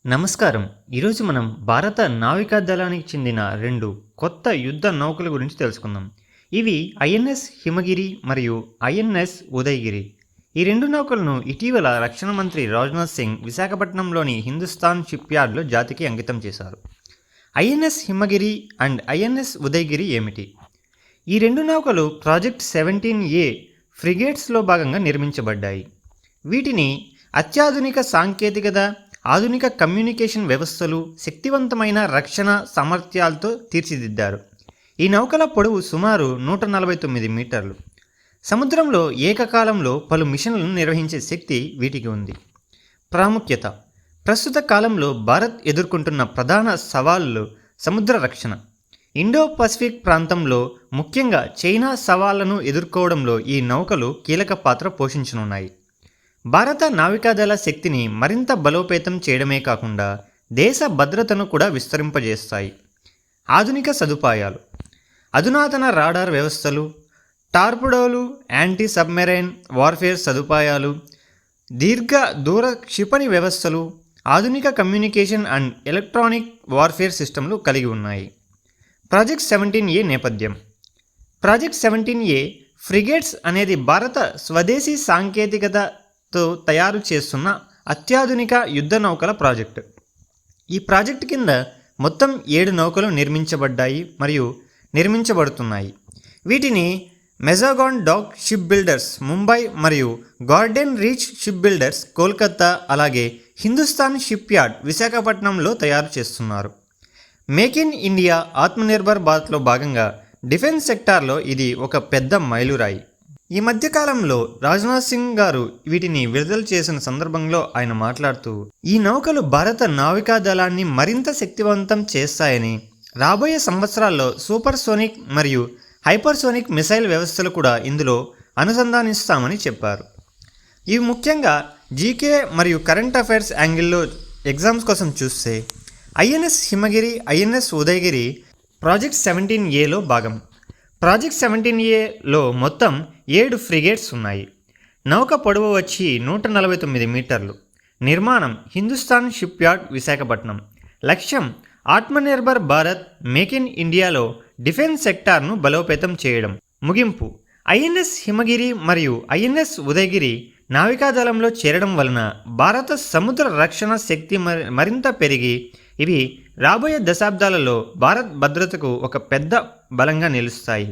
నమస్కారం. ఈరోజు మనం భారత నావికా దళానికి చెందిన 2 కొత్త యుద్ధ నౌకల గురించి తెలుసుకుందాం. ఇవి ఐఎన్ఎస్ హిమగిరి మరియు ఐఎన్ఎస్ ఉదయగిరి. ఈ 2 నౌకలను ఇటీవల రక్షణ మంత్రి రాజ్నాథ్ సింగ్ విశాఖపట్నంలోని హిందుస్థాన్ షిప్యార్డ్లో జాతికి అంకితం చేశారు. INS Himagiri and INS Udayagiri ఏమిటి? ఈ 2 నౌకలు ప్రాజెక్ట్ 17A ఫ్రిగేట్స్లో భాగంగా నిర్మించబడ్డాయి. వీటిని అత్యాధునిక సాంకేతికత, ఆధునిక కమ్యూనికేషన్ వ్యవస్థలు, శక్తివంతమైన రక్షణ సామర్థ్యాలతో తీర్చిదిద్దారు. ఈ నౌకల పొడవు సుమారు 149 మీటర్లు. సముద్రంలో ఏకకాలంలో పలు మిషన్లను నిర్వహించే శక్తి వీటికి ఉంది. ప్రాముఖ్యత: ప్రస్తుత కాలంలో భారత్ ఎదుర్కొంటున్న ప్రధాన సవాళ్లు సముద్ర రక్షణ. ఇండో పసిఫిక్ ప్రాంతంలో, ముఖ్యంగా చైనా సవాళ్లను ఎదుర్కోవడంలో ఈ నౌకలు కీలక పాత్ర పోషించనున్నాయి. భారత నావికాదళ శక్తిని మరింత బలోపేతం చేయడమే కాకుండా దేశ భద్రతను కూడా విస్తరింపజేస్తాయి. ఆధునిక సదుపాయాలు: అధునాతన రాడార్ వ్యవస్థలు, టార్పిడోలు, యాంటీ సబ్మెరైన్ వార్ఫేర్ సదుపాయాలు, దీర్ఘ దూర క్షిపణి వ్యవస్థలు, ఆధునిక కమ్యూనికేషన్ అండ్ ఎలక్ట్రానిక్ వార్ఫేర్ సిస్టమ్లు కలిగి ఉన్నాయి. ప్రాజెక్ట్ 17A నేపథ్యం: ప్రాజెక్ట్ 17A ఫ్రిగేట్స్ అనేది భారత స్వదేశీ సాంకేతికతతో తయారు చేస్తున్న అత్యాధునిక యుద్ధ నౌకల ప్రాజెక్టు. ఈ ప్రాజెక్టు కింద మొత్తం 7 నౌకలు నిర్మించబడ్డాయి మరియు నిర్మించబడుతున్నాయి. వీటిని మెజాగాన్ డాక్ షిప్ బిల్డర్స్ ముంబై మరియు garden reach ship builders Kolkata, అలాగే హిందుస్థాన్ షిప్ యార్డ్ విశాఖపట్నంలో తయారు చేస్తున్నారు. మేక్ ఇన్ ఇండియా ఆత్మనిర్భర్ భారత్లో భాగంగా డిఫెన్స్ సెక్టార్లో ఇది ఒక పెద్ద మైలురాయి. ఈ మధ్యకాలంలో రాజ్నాథ్ సింగ్ గారు వీటిని విడుదల చేసిన సందర్భంలో ఆయన మాట్లాడుతూ, ఈ నౌకలు భారత నావికా దళాన్ని మరింత శక్తివంతం చేస్తాయని, రాబోయే సంవత్సరాల్లో సూపర్సోనిక్ మరియు హైపర్సోనిక్ మిసైల్ వ్యవస్థలు కూడా ఇందులో అనుసంధానిస్తామని చెప్పారు. ఇవి ముఖ్యంగా జీకే మరియు కరెంట్ అఫైర్స్ యాంగిల్లో ఎగ్జామ్స్ కోసం చూస్తే ఐఎన్ఎస్ హిమగిరి, ఐఎన్ఎస్ ఉదయగిరి ప్రాజెక్ట్ 17Aలో భాగం. ప్రాజెక్ట్ 17Aలో మొత్తం 7 ఫ్రిగేట్స్ ఉన్నాయి. నౌక పొడవు వచ్చి 149 మీటర్లు. నిర్మాణం హిందుస్థాన్ షిప్ యార్డ్ విశాఖపట్నం. లక్ష్యం ఆత్మనిర్భర్ భారత్, మేక్ ఇన్ ఇండియాలో డిఫెన్స్ సెక్టార్ను బలోపేతం చేయడం. ముగింపు: ఐఎన్ఎస్ హిమగిరి మరియు ఐఎన్ఎస్ ఉదయగిరి నావికాదళంలో చేరడం వలన భారత సముద్ర రక్షణ శక్తి మరింత పెరిగి ఇవి రాబోయే దశాబ్దాలలో భారత్ భద్రతకు ఒక పెద్ద బలంగా నిలుస్తాయి.